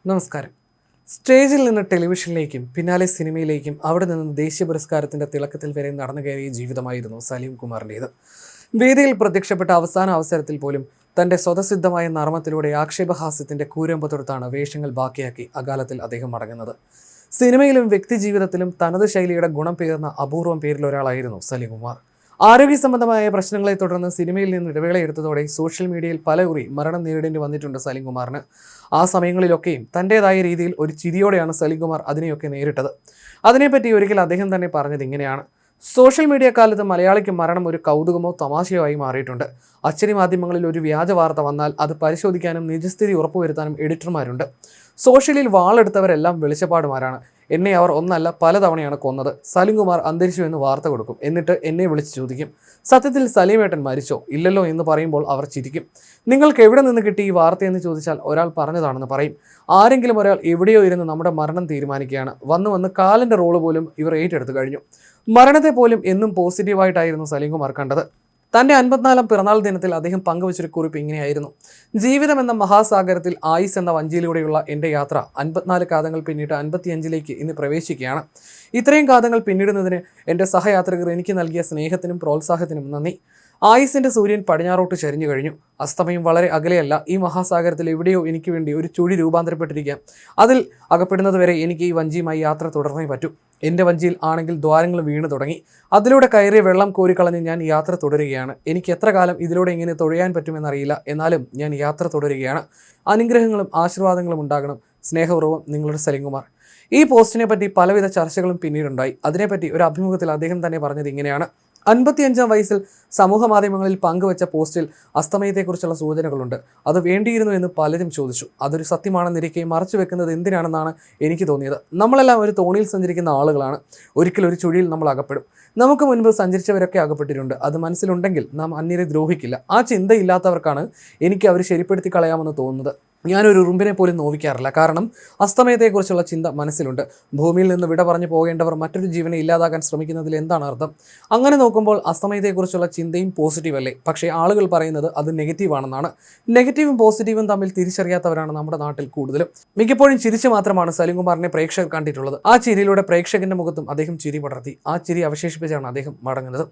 നമസ്കാരം. സ്റ്റേജിൽ നിന്ന് ടെലിവിഷനിലേക്കും പിന്നാലെ സിനിമയിലേക്കും അവിടെ നിന്ന് ദേശീയ പുരസ്കാരത്തിന്റെ തിളക്കത്തിൽ വരെ നടന്നു കയറിയ ജീവിതമായിരുന്നു സലീം കുമാറിൻ്റേത്. വേദിയിൽ പ്രത്യക്ഷപ്പെട്ട അവസാന അവസരത്തിൽ പോലും തന്റെ സ്വതസിദ്ധമായ നർമ്മത്തിലൂടെ ആക്ഷേപഹാസ്യത്തിന്റെ കൂരമ്പ് തൊടുത്താണ് വേഷങ്ങൾ ബാക്കിയാക്കി അകാലത്തിൽ അദ്ദേഹം മടങ്ങുന്നത്. സിനിമയിലും വ്യക്തിജീവിതത്തിലും തനത് ശൈലിയുടെ ഗുണം പേർന്ന അപൂർവം പേരിൽ ഒരാളായിരുന്നു സലീം കുമാർ. ആരോഗ്യ സംബന്ധമായ പ്രശ്നങ്ങളെ തുടർന്ന് സിനിമയിൽ നിന്ന് ഇടവേളയെടുത്തതോടെ സോഷ്യൽ മീഡിയയിൽ പലകുറി മരണം നേരിടേണ്ടി വന്നിട്ടുണ്ട് സലീം കുമാറിന്. ആ സമയങ്ങളിലൊക്കെയും തൻ്റെതായ രീതിയിൽ ഒരു ചിരിയോടെയാണ് സലീം കുമാർ അതിനെയൊക്കെ നേരിട്ടത്. അതിനെപ്പറ്റി ഒരിക്കൽ അദ്ദേഹം തന്നെ പറഞ്ഞത് ഇങ്ങനെയാണ്: സോഷ്യൽ മീഡിയ കാലത്ത് മലയാളിക്ക് മരണം ഒരു കൗതുകമോ തമാശയോ ആയി മാറിയിട്ടുണ്ട്. അച്ചടി മാധ്യമങ്ങളിൽ ഒരു വ്യാജ വാർത്ത വന്നാൽ അത് പരിശോധിക്കാനും നിജസ്ഥിതി ഉറപ്പുവരുത്താനും എഡിറ്റർമാരുണ്ട്. സോഷ്യലിൽ വാളെടുത്തവരെല്ലാം വെളിച്ചപ്പാടുമാരാണ്. എന്നെ അവർ ഒന്നല്ല പലതവണയാണ് കൊന്നത്. സലീം കുമാർ അന്തരിച്ചു എന്ന് വാർത്ത കൊടുക്കും, എന്നിട്ട് എന്നെ വിളിച്ച് ചോദിക്കും, സത്യത്തിൽ സലീമേട്ടൻ മരിച്ചോ ഇല്ലല്ലോ എന്ന് പറയുമ്പോൾ അവർ ചിരിക്കും. നിങ്ങൾക്ക് എവിടെ നിന്ന് കിട്ടി ഈ വാർത്തയെന്ന് ചോദിച്ചാൽ ഒരാൾ പറഞ്ഞതാണെന്ന് പറയും. ആരെങ്കിലും ഒരാൾ എവിടെയോ ഇരുന്ന് നമ്മുടെ മരണം തീരുമാനിക്കുകയാണ്. വന്ന് കാലിൻ്റെ റോള് പോലും ഇവർ ഏറ്റെടുത്തു കഴിഞ്ഞു. മരണത്തെ പോലും എന്നും പോസിറ്റീവായിട്ടായിരുന്നു സലീം കുമാർ കണ്ടത്. തൻ്റെ 54ാം പിറന്നാൾ ദിനത്തിൽ അദ്ദേഹം പങ്കുവച്ചൊരു കുറിപ്പ് ഇങ്ങനെയായിരുന്നു: ജീവിതം എന്ന മഹാസാഗരത്തിൽ ആയുസ് എന്ന വഞ്ചിയിലൂടെയുള്ള എൻ്റെ യാത്ര 54 കാതങ്ങൾ പിന്നിട്ട് 55ലേക്ക് ഇന്ന് പ്രവേശിക്കുകയാണ്. ഇത്രയും കാതങ്ങൾ പിന്നിടുന്നതിന് എൻ്റെ സഹയാത്രികർ എനിക്ക് നൽകിയ സ്നേഹത്തിനും പ്രോത്സാഹത്തിനും നന്ദി. ആയുസിൻ്റെ സൂര്യൻ പടിഞ്ഞാറോട്ട് ചരിഞ്ഞു കഴിഞ്ഞു. അസ്തമയം വളരെ അകലെയല്ല. ഈ മഹാസാഗരത്തിൽ എവിടെയോ എനിക്ക് വേണ്ടി ഒരു ചുഴി രൂപാന്തരപ്പെട്ടിരിക്കാം. അതിൽ അകപ്പെടുന്നതുവരെ എനിക്ക് ഈ വഞ്ചിയുമായി യാത്ര തുടർന്നേ പറ്റൂ. എൻ്റെ വഞ്ചിയിൽ ആണെങ്കിൽ ദ്വാരങ്ങൾ വീണു തുടങ്ങി. അതിലൂടെ കയറിയ വെള്ളം കോരിക്കളഞ്ഞ് ഞാൻ യാത്ര തുടരുകയാണ്. എനിക്ക് എത്ര കാലം ഇതിലൂടെ ഇങ്ങനെ തുഴയാൻ പറ്റുമെന്നറിയില്ല. എന്നാലും ഞാൻ യാത്ര തുടരുകയാണ്. അനുഗ്രഹങ്ങളും ആശീർവാദങ്ങളും ഉണ്ടാകണം. സ്നേഹപൂർവ്വം, നിങ്ങളുടെ സലീം കുമാർ. ഈ പോസ്റ്റിനെ പറ്റി പലവിധ ചർച്ചകളും പിന്നീടുണ്ടായി. അതിനെപ്പറ്റി ഒരു അഭിമുഖത്തിൽ അദ്ദേഹം തന്നെ പറഞ്ഞത് ഇങ്ങനെയാണ്: 55ാം വയസ്സിൽ സമൂഹ മാധ്യമങ്ങളിൽ പങ്കുവച്ച പോസ്റ്റിൽ അസ്തമയത്തെക്കുറിച്ചുള്ള സൂചനകളുണ്ട്. അത് വേണ്ടിയിരുന്നു എന്ന് പലരും ചോദിച്ചു. അതൊരു സത്യമാണെന്നിരിക്കെ മറച്ചു വെക്കുന്നത് എന്തിനാണെന്നാണ് എനിക്ക് തോന്നിയത്. നമ്മളെല്ലാം ഒരു തോണിയിൽ സഞ്ചരിക്കുന്ന ആളുകളാണ്. ഒരിക്കൽ ഒരു ചുഴിയിൽ നമ്മൾ അകപ്പെടും. നമുക്ക് മുൻപ് സഞ്ചരിച്ചവരൊക്കെ അകപ്പെട്ടിട്ടുണ്ട്. അത് മനസ്സിലുണ്ടെങ്കിൽ നാം അന്യരെ ദ്രോഹിക്കില്ല. ആ ചിന്തയില്ലാത്തവർക്കാണ് എനിക്ക് അവർ ശരിപ്പെടുത്തി കളയാമെന്ന് തോന്നുന്നത്. ഞാനൊരു ഉറുമ്പിനെ പോലും നോവിക്കാറില്ല. കാരണം അസ്തമയത്തെക്കുറിച്ചുള്ള ചിന്ത മനസ്സിലുണ്ട്. ഭൂമിയിൽ നിന്ന് വിട പറഞ്ഞു പോകേണ്ടവർ മറ്റൊരു ജീവനെ ഇല്ലാതാക്കാൻ ശ്രമിക്കുന്നതിൽ എന്താണ് അർത്ഥം? അങ്ങനെ നോക്കുമ്പോൾ അസ്തമയത്തെക്കുറിച്ചുള്ള ചിന്തയും പോസിറ്റീവ് അല്ലേ? പക്ഷേ ആളുകൾ പറയുന്നത് അത് നെഗറ്റീവാണെന്നാണ്. നെഗറ്റീവും പോസിറ്റീവും തമ്മിൽ തിരിച്ചറിയാത്തവരാണ് നമ്മുടെ നാട്ടിൽ കൂടുതലും. മിക്കപ്പോഴും ചിരിച്ചു മാത്രമാണ് സലീം കുമാറിനെ പ്രേക്ഷകർ കണ്ടിട്ടുള്ളത്. ആ ചിരിയിലൂടെ പ്രേക്ഷകന്റെ മുഖത്തും അദ്ദേഹം ചിരി പടർത്തി. ആ ചിരി അവശേഷിപ്പിച്ചാണ് അദ്ദേഹം മടങ്ങുന്നത്.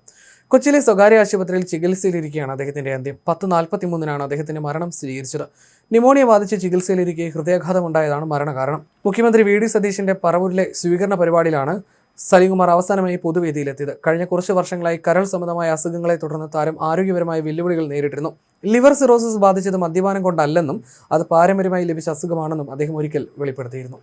കൊച്ചിയിലെ സ്വകാര്യ ആശുപത്രിയിൽ ചികിത്സയിലിരിക്കുകയാണ് അദ്ദേഹത്തിന്റെ അന്ത്യം. 10:43 അദ്ദേഹത്തിന്റെ മരണം സ്ഥിരീകരിച്ചത്. ന്യൂമോണിയ ബാധിച്ച് ചികിത്സയിലിരിക്കെ ഹൃദയാഘാതമുണ്ടായതാണ് മരണകാരണം. മുഖ്യമന്ത്രി വി ഡി സതീശന്റെ പറവൂരിലെ സ്വീകരണ പരിപാടിയിലാണ് സലീം കുമാർ അവസാനമായി പൊതുവേദിയിലെത്തിയത്. കഴിഞ്ഞ കുറച്ച് വർഷങ്ങളായി കരൾ സംബന്ധമായ അസുഖങ്ങളെ തുടർന്ന് താരം ആരോഗ്യപരമായ വെല്ലുവിളികൾ നേരിട്ടിരുന്നു. ലിവർ സിറോസിസ് ബാധിച്ചത് മദ്യപാനം കൊണ്ടല്ലെന്നും അത് പാരമ്പര്യമായി ലഭിച്ച അസുഖമാണെന്നും അദ്ദേഹം ഒരിക്കൽ വെളിപ്പെടുത്തിയിരുന്നു.